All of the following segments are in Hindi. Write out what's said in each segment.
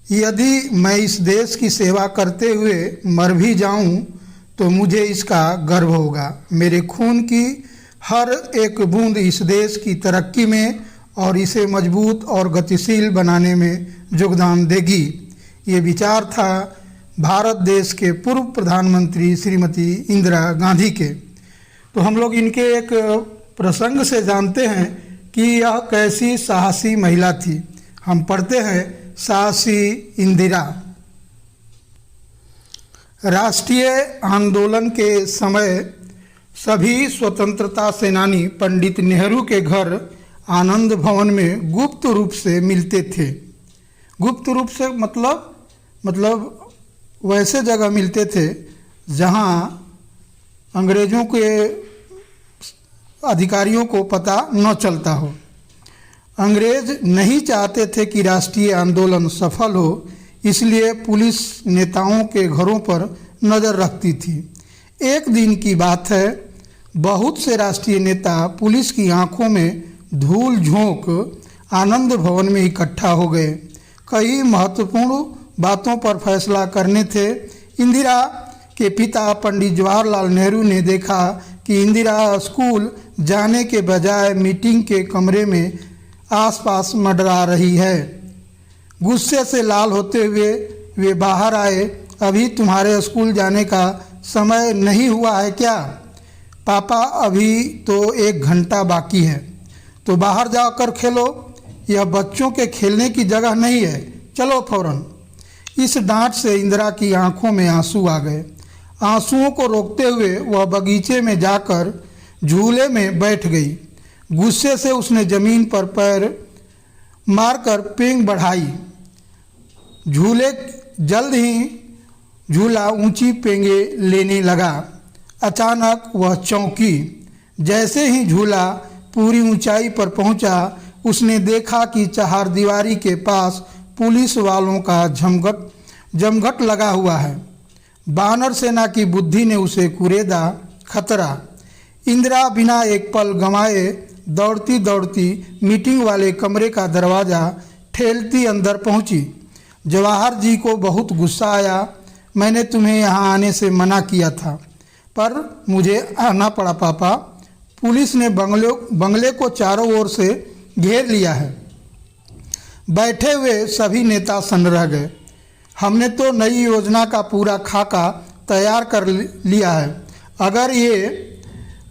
यदि मैं इस देश की सेवा करते हुए मर भी जाऊं तो मुझे इसका गर्व होगा। मेरे खून की हर एक बूंद इस देश की तरक्की में और इसे मजबूत और गतिशील बनाने में योगदान देगी। ये विचार था भारत देश के पूर्व प्रधानमंत्री श्रीमती इंदिरा गांधी के। तो हम लोग इनके एक प्रसंग से जानते हैं कि यह कैसी साहसी महिला थी। हम पढ़ते हैं साहसी इंदिरा। राष्ट्रीय आंदोलन के समय सभी स्वतंत्रता सेनानी पंडित नेहरू के घर आनंद भवन में गुप्त रूप से मिलते थे। गुप्त रूप से मतलब वैसे जगह मिलते थे जहां अंग्रेजों के अधिकारियों को पता न चलता हो। अंग्रेज नहीं चाहते थे कि राष्ट्रीय आंदोलन सफल हो, इसलिए पुलिस नेताओं के घरों पर नज़र रखती थी। एक दिन की बात है, बहुत से राष्ट्रीय नेता पुलिस की आंखों में धूल झोंक आनंद भवन में इकट्ठा हो गए। कई महत्वपूर्ण बातों पर फैसला करने थे। इंदिरा के पिता पंडित जवाहरलाल नेहरू ने देखा कि इंदिरा स्कूल जाने के बजाय मीटिंग के कमरे में आसपास मंडरा रही है। गुस्से से लाल होते हुए वे बाहर आए। अभी तुम्हारे स्कूल जाने का समय नहीं हुआ है क्या? पापा, अभी तो 1 घंटा बाकी है। तो बाहर जाकर खेलो, यह बच्चों के खेलने की जगह नहीं है, चलो फौरन। इस डांट से इंदिरा की आंखों में आंसू आ गए। आंसुओं को रोकते हुए वह बगीचे में जाकर झूले में बैठ गई। गुस्से से उसने जमीन पर पैर मारकर पींग बढ़ाई। जल्द ही झूला ऊंची पेंगे लेने लगा। अचानक वह चौंकी। जैसे ही झूला पूरी ऊंचाई पर पहुंचा, उसने देखा कि चहारदीवारी के पास पुलिस वालों का जमघट लगा हुआ है। बानर सेना की बुद्धि ने उसे कुरेदा खतरा। इंदिरा बिना एक पल गंवाए दौड़ती दौड़ती मीटिंग वाले कमरे का दरवाज़ा ठेलती अंदर पहुंची। जवाहर जी को बहुत गुस्सा आया। मैंने तुम्हें यहाँ आने से मना किया था, पर मुझे आना पड़ा पापा। पुलिस ने बंगले को चारों ओर से घेर लिया है। बैठे हुए सभी नेता सन्न रह गए। हमने तो नई योजना का पूरा खाका तैयार कर लिया है। अगर ये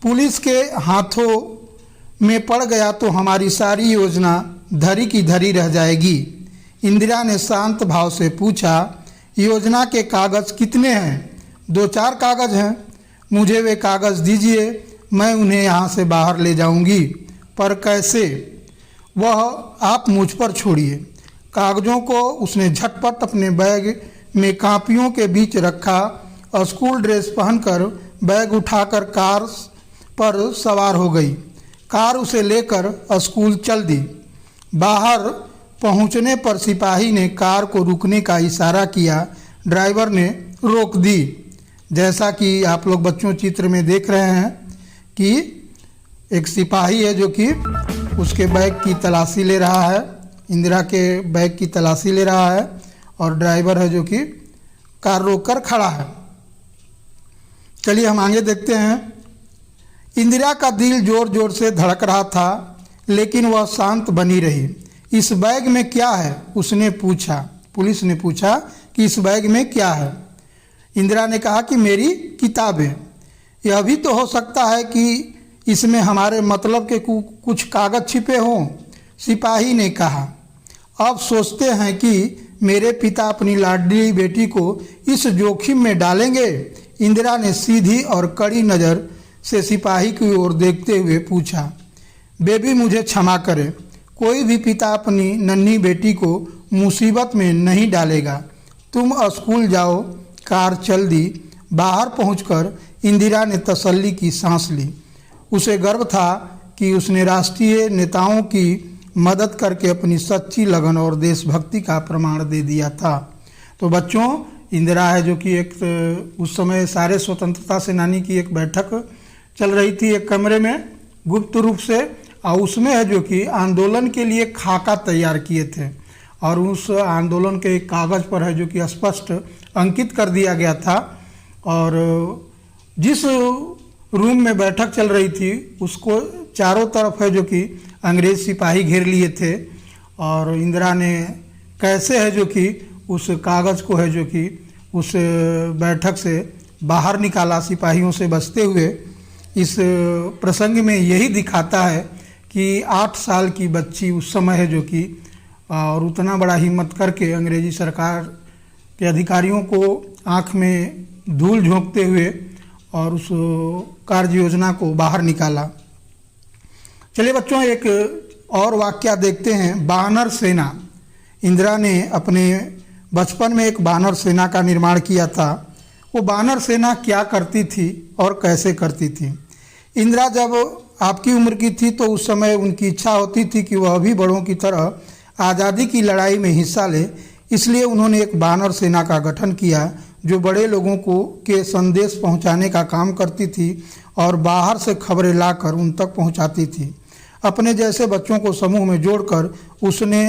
पुलिस के हाथों में पड़ गया तो हमारी सारी योजना धरी की धरी रह जाएगी। इंदिरा ने शांत भाव से पूछा, योजना के कागज़ कितने हैं? 2-4 कागज़ हैं। मुझे वे कागज़ दीजिए, मैं उन्हें यहाँ से बाहर ले जाऊंगी। पर कैसे? वह आप मुझ पर छोड़िए। कागज़ों को उसने झटपट अपने बैग में कापियों के बीच रखा और स्कूल ड्रेस पहनकर बैग उठाकर कार पर सवार हो गई। कार उसे लेकर स्कूल चल दी। बाहर पहुंचने पर सिपाही ने कार को रुकने का इशारा किया। ड्राइवर ने रोक दी। जैसा कि आप लोग बच्चों चित्र में देख रहे हैं कि एक सिपाही है जो कि उसके बैग की तलाशी ले रहा है। इंदिरा के बैग की तलाशी ले रहा है और ड्राइवर है जो कि कार रोककर खड़ा है। चलिए हम आगे देखते हैं। इंदिरा का दिल जोर जोर से धड़क रहा था, लेकिन वह शांत बनी रही। इस बैग में क्या है? उसने पूछा। पुलिस ने पूछा कि इस बैग में क्या है? इंदिरा ने कहा कि मेरी किताबें। यह भी तो हो सकता है कि इसमें हमारे मतलब के कुछ कागज़ छिपे हों। सिपाही ने कहा, अब सोचते हैं कि मेरे पिता अपनी लाडली बेटी को इस जोखिम में डालेंगे? इंदिरा ने सीधी और कड़ी नज़र से सिपाही की ओर देखते हुए पूछा। बेबी, मुझे क्षमा करें। कोई भी पिता अपनी नन्ही बेटी को मुसीबत में नहीं डालेगा। तुम स्कूल जाओ। कार चल दी। बाहर पहुंचकर इंदिरा ने तसल्ली की सांस ली। उसे गर्व था कि उसने राष्ट्रीय नेताओं की मदद करके अपनी सच्ची लगन और देशभक्ति का प्रमाण दे दिया था। तो बच्चों, इंदिरा है जो कि एक उस समय सारे स्वतंत्रता सेनानी की एक बैठक चल रही थी एक कमरे में गुप्त रूप से, और उसमें है जो कि आंदोलन के लिए खाका तैयार किए थे और उस आंदोलन के कागज़ पर है जो कि स्पष्ट अंकित कर दिया गया था। और जिस रूम में बैठक चल रही थी उसको चारों तरफ है जो कि अंग्रेज सिपाही घेर लिए थे, और इंदिरा ने कैसे है जो कि उस कागज़ को है जो कि उस बैठक से बाहर निकाला सिपाहियों से बचते हुए। इस प्रसंग में यही दिखाता है कि 8 साल की बच्ची उस समय है जो कि और उतना बड़ा हिम्मत करके अंग्रेजी सरकार के अधिकारियों को आँख में धूल झोंकते हुए और उस कार्य योजना को बाहर निकाला। चलिए बच्चों, एक और वाक्य देखते हैं। बानर सेना। इंदिरा ने अपने बचपन में एक बानर सेना का निर्माण किया था। वो बानर सेना क्या करती थी और कैसे करती थी? इंदिरा जब आपकी उम्र की थी तो उस समय उनकी इच्छा होती थी कि वह भी बड़ों की तरह आज़ादी की लड़ाई में हिस्सा ले। इसलिए उन्होंने एक बानर सेना का गठन किया जो बड़े लोगों को के संदेश पहुंचाने का काम करती थी और बाहर से खबरें लाकर उन तक पहुंचाती थी। अपने जैसे बच्चों को समूह में जोड़कर उसने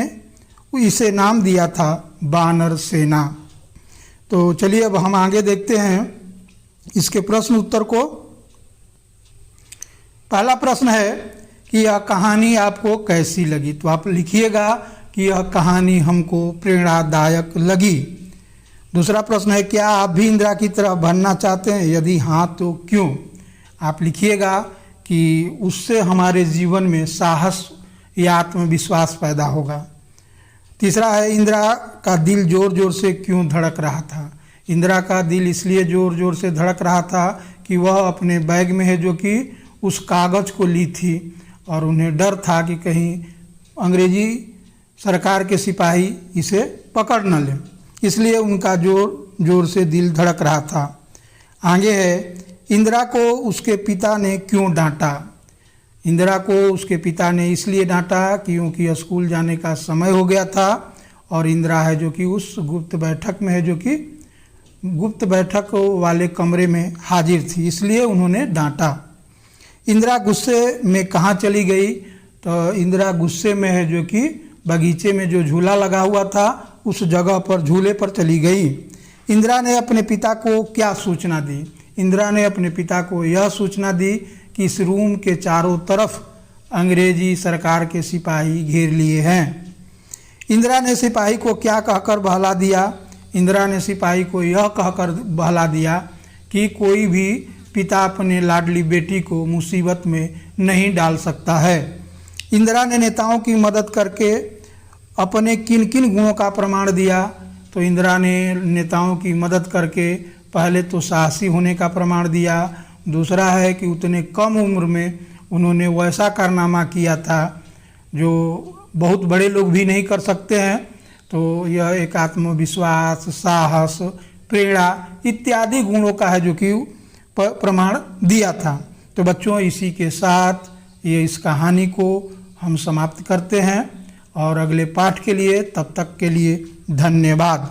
इसे नाम दिया था बानर सेना। तो चलिए अब हम आगे देखते हैं इसके प्रश्न उत्तर को। पहला प्रश्न है कि यह कहानी आपको कैसी लगी? तो आप लिखिएगा कि यह कहानी हमको प्रेरणादायक लगी। दूसरा प्रश्न है, क्या आप भी इंदिरा की तरह बनना चाहते हैं? यदि हाँ तो क्यों? आप लिखिएगा कि उससे हमारे जीवन में साहस या आत्मविश्वास पैदा होगा। तीसरा है, इंदिरा का दिल ज़ोर ज़ोर से क्यों धड़क रहा था? इंदिरा का दिल इसलिए ज़ोर ज़ोर से धड़क रहा था कि वह अपने बैग में है जो कि उस कागज़ को ली थी और उन्हें डर था कि कहीं अंग्रेजी सरकार के सिपाही इसे पकड़ न लें, इसलिए उनका जोर जोर से दिल धड़क रहा था। आगे है, इंदिरा को उसके पिता ने क्यों डांटा? इंदिरा को उसके पिता ने इसलिए डांटा क्योंकि स्कूल जाने का समय हो गया था और इंदिरा है जो कि उस गुप्त बैठक में है जो कि गुप्त बैठक वाले कमरे में हाजिर थी, इसलिए उन्होंने डांटा। इंदिरा गुस्से में कहाँ चली गई? तो इंदिरा गुस्से में है जो कि बगीचे में जो झूला लगा हुआ था उस जगह पर झूले पर चली गई। इंदिरा ने अपने पिता को क्या सूचना दी? इंदिरा ने अपने पिता को यह सूचना दी कि इस रूम के चारों तरफ अंग्रेजी सरकार के सिपाही घेर लिए हैं। इंदिरा ने सिपाही को क्या कहकर बहला दिया? इंदिरा ने सिपाही को यह कहकर बहला दिया कि कोई भी पिता अपने लाडली बेटी को मुसीबत में नहीं डाल सकता है। इंदिरा ने नेताओं की मदद करके अपने किन किन गुणों का प्रमाण दिया? तो इंदिरा ने नेताओं की मदद करके पहले तो साहसी होने का प्रमाण दिया, दूसरा है कि उतने कम उम्र में उन्होंने वैसा कारनामा किया था जो बहुत बड़े लोग भी नहीं कर सकते हैं। तो यह एक आत्मविश्वास, साहस, प्रेरणा इत्यादि गुणों का है जो कि प्रमाण दिया था। तो बच्चों, इसी के साथ ये इस कहानी को हम समाप्त करते हैं और अगले पाठ के लिए तब तक के लिए धन्यवाद।